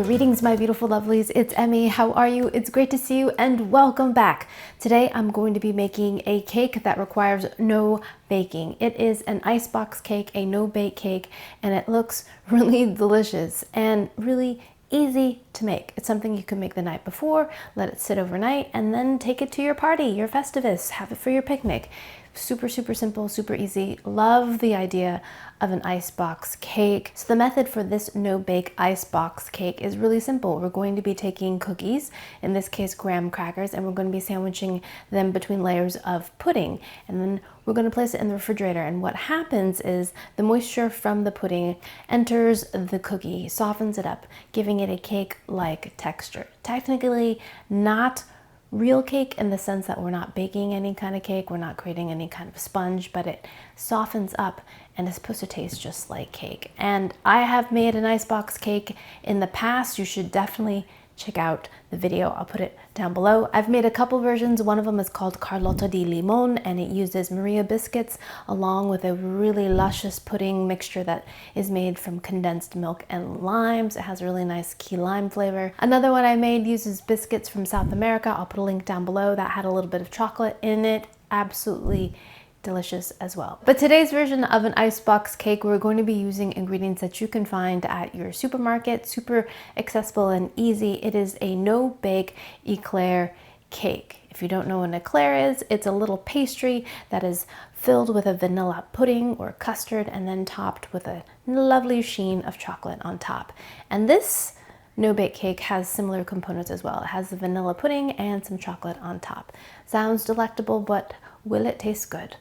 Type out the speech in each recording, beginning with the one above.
Greetings, my beautiful lovelies. It's Emmy. How are you? It's great to see you and welcome back. Today I'm going to be making a cake that requires no baking. It is an icebox cake, a no-bake cake, and it looks really delicious and really easy to make. It's something you can make the night before, let it sit overnight, and then take it to your party, your Festivus, have it for your picnic. Super, super simple, super easy. Love the idea of an icebox cake. So the method for this no-bake icebox cake is really simple. We're going to be taking cookies, in this case graham crackers, and we're going to be sandwiching them between layers of pudding. And then we're going to place it in the refrigerator. And what happens is the moisture from the pudding enters the cookie, softens it up, giving it a cake-like texture. Technically not real cake in the sense that we're not baking any kind of cake, we're not creating any kind of sponge, but it softens up and is supposed to taste just like cake. And I have made an icebox cake in the past. You should definitely check out the video. I'll put it down below. I've made a couple versions. One of them is called Carlotta di Limon, and it uses Maria biscuits along with a really luscious pudding mixture that is made from condensed milk and limes. It has a really nice key lime flavor. Another one I made uses biscuits from South America. I'll put a link down below. That had a little bit of chocolate in it. Absolutely delicious as well. But today's version of an icebox cake, we're going to be using ingredients that you can find at your supermarket, super accessible and easy. It is a no-bake Éclair cake. If you don't know what an Éclair is, it's a little pastry that is filled with a vanilla pudding or custard and then topped with a lovely sheen of chocolate on top. And this no-bake cake has similar components as well. It has the vanilla pudding and some chocolate on top. Sounds delectable, but will it taste good?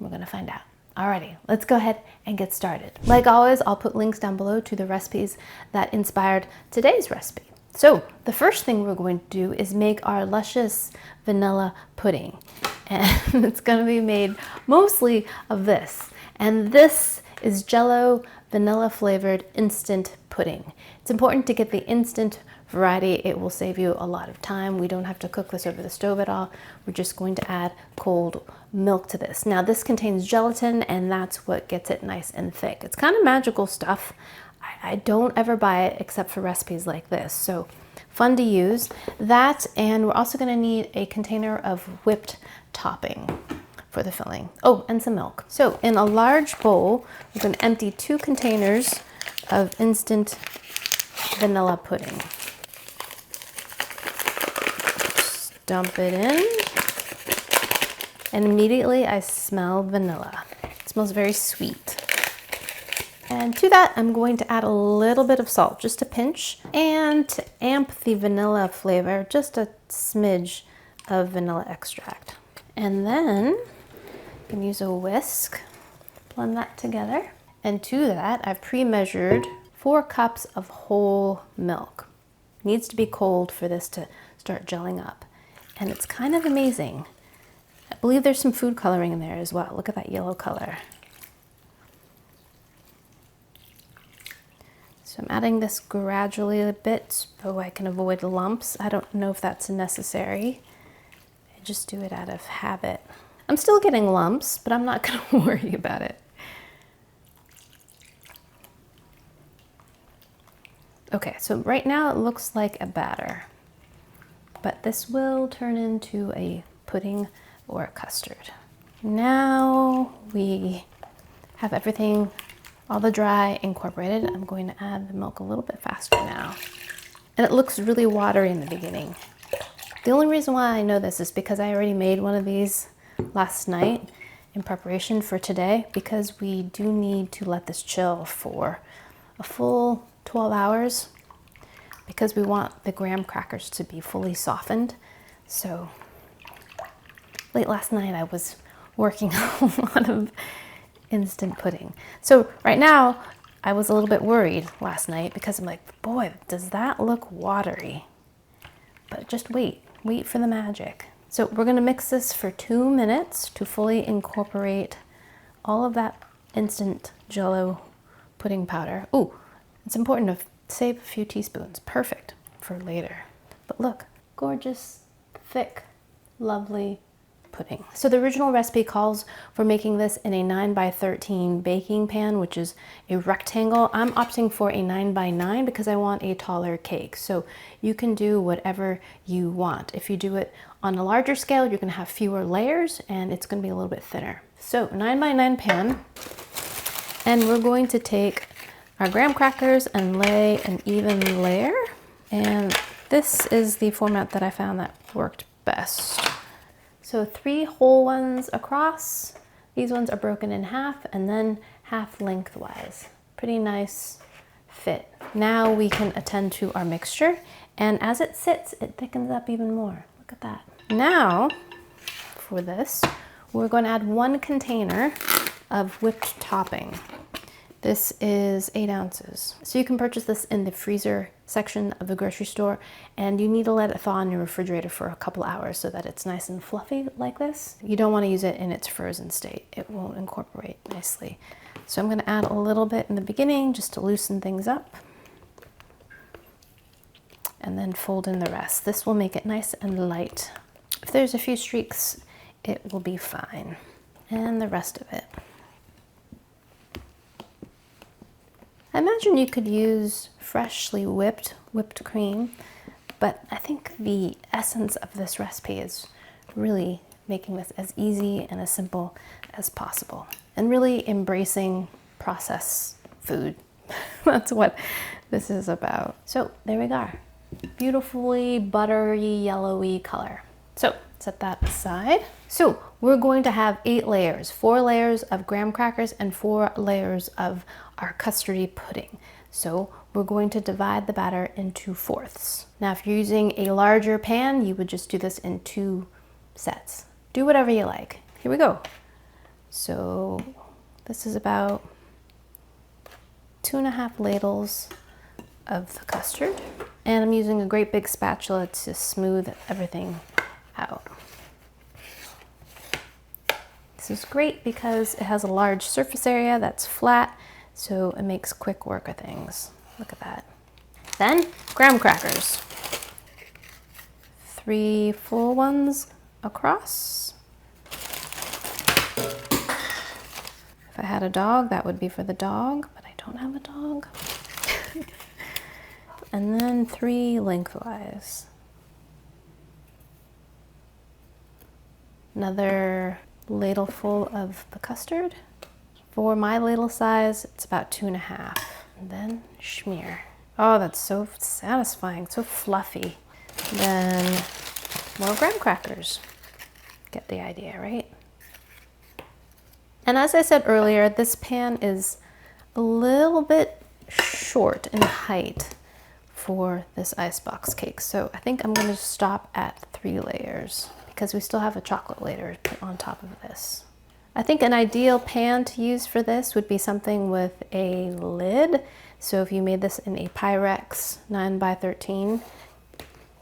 We're gonna find out. Alrighty, let's go ahead and get started. Like always, I'll put links down below to the recipes that inspired today's recipe. So the first thing we're going to do is make our luscious vanilla pudding. And it's gonna be made mostly of this. And this is Jell-O vanilla flavored instant pudding. It's important to get the instant variety. It will save you a lot of time. We don't have to cook this over the stove at all. We're just going to add cold milk to this. Now this contains gelatin, and that's what gets it nice and thick. It's kind of magical stuff. I don't ever buy it except for recipes like this. So fun to use. That, and we're also going to need a container of whipped topping for the filling. Oh, and some milk. So in a large bowl, we're going to empty 2 containers of instant vanilla pudding. Just dump it in, and immediately I smell vanilla. It smells very sweet. And to that, I'm going to add a little bit of salt, just a pinch, and to amp the vanilla flavor, just a smidge of vanilla extract. And then you can use a whisk, blend that together. And to that, I've pre-measured 4 cups of whole milk. It needs to be cold for this to start gelling up. And it's kind of amazing. I believe there's some food coloring in there as well. Look at that yellow color. So I'm adding this gradually a bit so I can avoid lumps. I don't know if that's necessary. I just do it out of habit. I'm still getting lumps, but I'm not going to worry about it. Okay, so right now it looks like a batter, but this will turn into a pudding or a custard. Now we have everything, all the dry incorporated. I'm going to add the milk a little bit faster now. And it looks really watery in the beginning. The only reason why I know this is because I already made one of these last night in preparation for today, because we do need to let this chill for a full 12 hours because we want the graham crackers to be fully softened. So late last night I was working a lot of instant pudding. So right now I was a little bit worried last night because I'm like, boy, does that look watery? But just wait for the magic. So we're gonna mix this for 2 minutes to fully incorporate all of that instant Jell-O pudding powder. Ooh, it's important to save a few teaspoons. Perfect for later. But look, gorgeous, thick, lovely pudding. So the original recipe calls for making this in a 9x13 baking pan, which is a rectangle. I'm opting for a 9x9 because I want a taller cake. So you can do whatever you want. If you do it on a larger scale, you're going to have fewer layers and it's going to be a little bit thinner. So 9x9 pan, and we're going to take our graham crackers and lay an even layer. And this is the format that I found that worked best. So 3 whole ones across. These ones are broken in half and then half lengthwise. Pretty nice fit. Now we can attend to our mixture, and as it sits, it thickens up even more. Look at that. Now, for this, we're going to add 1 container of whipped topping. This is 8 ounces. So you can purchase this in the freezer section of the grocery store, and you need to let it thaw in your refrigerator for a couple hours so that it's nice and fluffy like this. You don't want to use it in its frozen state. It won't incorporate nicely. So I'm going to add a little bit in the beginning just to loosen things up, and then fold in the rest. This will make it nice and light. If there's a few streaks, it will be fine. And the rest of it. I imagine you could use freshly whipped cream, but I think the essence of this recipe is really making this as easy and as simple as possible, and really embracing processed food. That's what this is about. So there we go. Beautifully buttery, yellowy color. So set that aside. So we're going to have 8 layers, 4 layers of graham crackers and 4 layers of our custardy pudding. So we're going to divide the batter into fourths. Now, if you're using a larger pan, you would just do this in 2 sets. Do whatever you like. Here we go. So this is about 2.5 ladles of the custard. And I'm using a great big spatula to smooth everything out. This is great because it has a large surface area that's flat, so it makes quick work of things. Look at that. Then graham crackers. 3 full ones across. If I had a dog, that would be for the dog, but I don't have a dog. And then 3 lengthwise. Another ladleful of the custard. For my ladle size, it's about 2.5. And then schmear. Oh, that's so satisfying, so fluffy. Then more graham crackers. Get the idea, right? And as I said earlier, this pan is a little bit short in height for this icebox cake. So I think I'm going to stop at 3 layers because we still have a chocolate layer to put on top of this. I think an ideal pan to use for this would be something with a lid. So if you made this in a Pyrex 9x13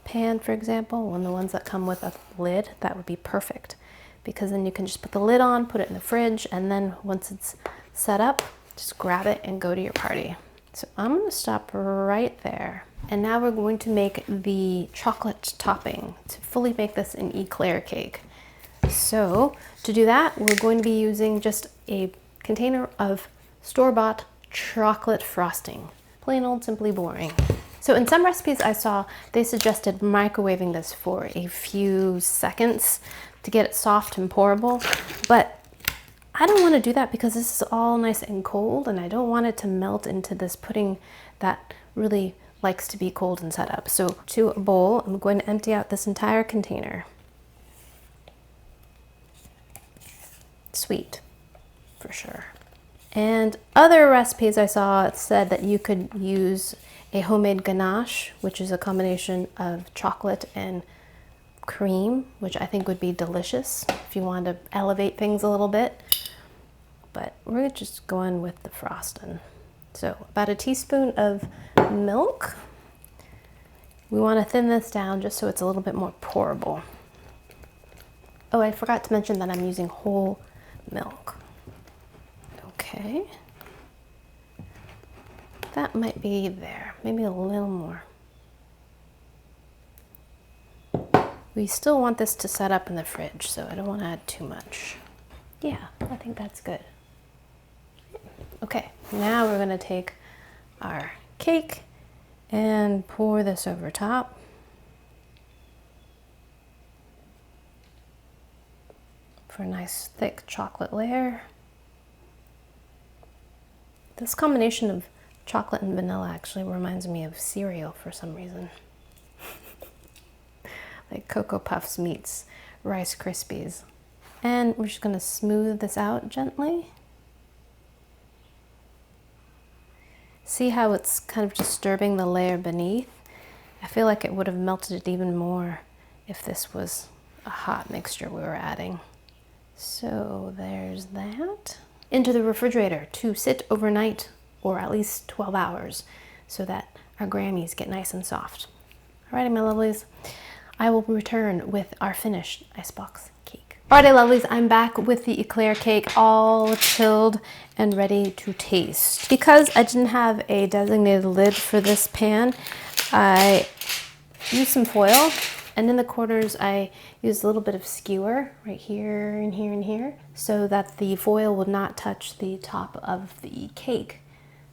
pan, for example, one of the ones that come with a lid, that would be perfect, because then you can just put the lid on, put it in the fridge, and then once it's set up, just grab it and go to your party. So I'm going to stop right there. And now we're going to make the chocolate topping to fully make this an Éclair cake. So to do that, we're going to be using just a container of store-bought chocolate frosting. Plain old, simply boring. So in some recipes I saw, they suggested microwaving this for a few seconds to get it soft and pourable, but I don't want to do that because this is all nice and cold, and I don't want it to melt into this pudding that really likes to be cold and set up. So to a bowl, I'm going to empty out this entire container. Sweet, for sure. And other recipes I saw said that you could use a homemade ganache, which is a combination of chocolate and cream, which I think would be delicious if you want to elevate things a little bit. But we're just going with the frosting. So about a teaspoon of milk. We want to thin this down just so it's a little bit more pourable. Oh, I forgot to mention that I'm using whole milk. Okay. That might be there, maybe a little more. We still want this to set up in the fridge, so I don't want to add too much. Yeah, I think that's good. Okay, now we're going to take our cake and pour this over top. For a nice thick chocolate layer. This combination of chocolate and vanilla actually reminds me of cereal for some reason. Like Cocoa Puffs meets Rice Krispies. And we're just going to smooth this out gently. See how it's kind of disturbing the layer beneath? I feel like it would have melted it even more if this was a hot mixture we were adding. So there's that. Into the refrigerator to sit overnight, or at least 12 hours, so that our Grammys get nice and soft. Alrighty, my lovelies, I will return with our finished icebox cake. Alrighty, lovelies, I'm back with the Éclair cake, all chilled and ready to taste. Because I didn't have a designated lid for this pan, I used some foil, and in the corners I used a little bit of skewer right here and here and here, so that the foil would not touch the top of the cake,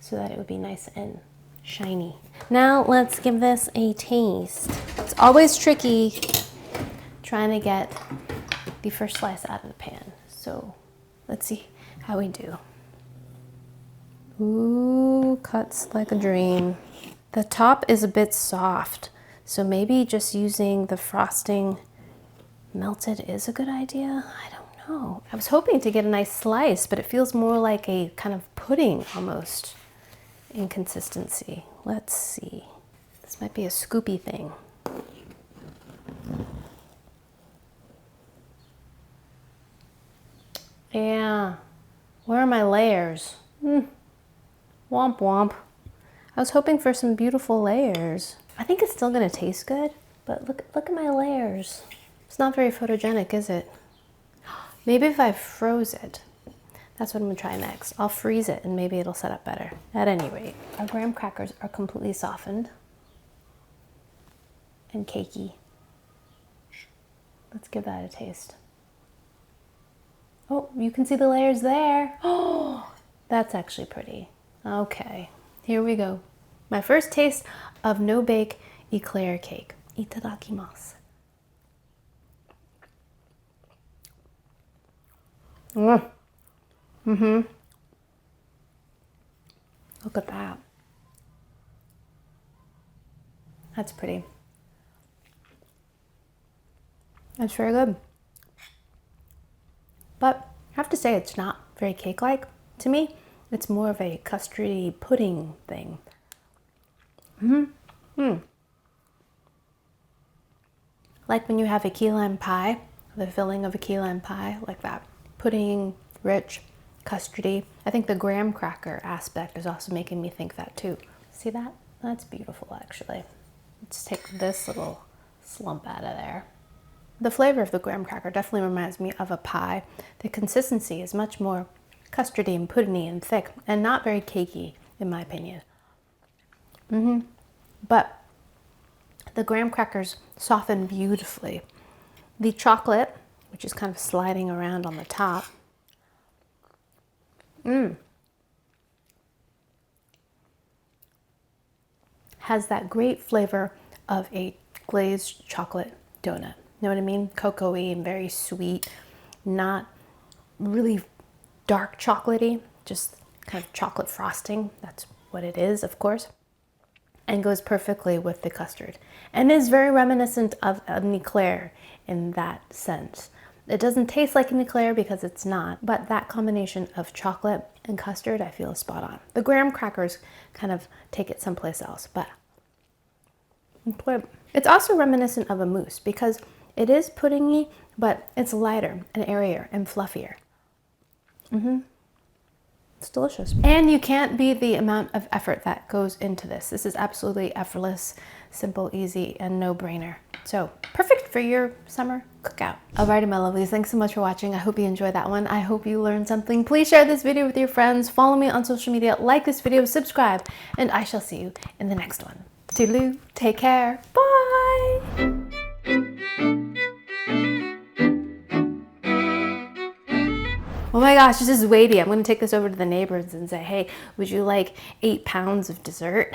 so that it would be nice and shiny. Now let's give this a taste. It's always tricky trying to get the first slice out of the pan, so let's see how we do. Ooh, cuts like a dream. The top is a bit soft, so maybe just using the frosting melted is a good idea. I don't know. I was hoping to get a nice slice, but it feels more like a kind of pudding almost in consistency. Let's see. This might be a scoopy thing. Yeah. Where are my layers? Womp womp. I was hoping for some beautiful layers. I think it's still gonna taste good, but look at my layers. It's not very photogenic, is it? Maybe if I froze it. That's what I'm gonna try next. I'll freeze it and maybe it'll set up better. At any rate, our graham crackers are completely softened and cakey. Let's give that a taste. Oh, you can see the layers there. Oh, that's actually pretty. Okay, here we go. My first taste of no-bake Éclair cake. Itadakimasu. Look at that. That's pretty. That's very good. But I have to say it's not very cake-like. To me, it's more of a custardy pudding thing. Like when you have a key lime pie, the filling of a key lime pie, like that. Pudding, rich, custardy. I think the graham cracker aspect is also making me think that too. See that? That's beautiful, actually. Let's take this little slump out of there. The flavor of the graham cracker definitely reminds me of a pie. The consistency is much more custardy and puddingy and thick, and not very cakey, in my opinion. But the graham crackers soften beautifully. The chocolate, which is kind of sliding around on the top, has that great flavor of a glazed chocolate donut. You know what I mean? Cocoa-y and very sweet, not really dark chocolatey, just kind of chocolate frosting. That's what it is, of course, and goes perfectly with the custard, and is very reminiscent of an Éclair in that sense. It doesn't taste like an Éclair because it's not, but that combination of chocolate and custard I feel is spot on. The graham crackers kind of take it someplace else, but it's also reminiscent of a mousse because it is puddingy, but it's lighter and airier and fluffier. It's delicious. And you can't beat the amount of effort that goes into this. This is absolutely effortless, simple, easy, and no-brainer. So perfect for your summer cookout. Alrighty, my lovelies, thanks so much for watching. I hope you enjoyed that one. I hope you learned something. Please share this video with your friends. Follow me on social media, like this video, subscribe, and I shall see you in the next one. Toodaloo, take care, bye! Oh my gosh, this is weighty. I'm going to take this over to the neighbors and say, hey, would you like 8 pounds of dessert?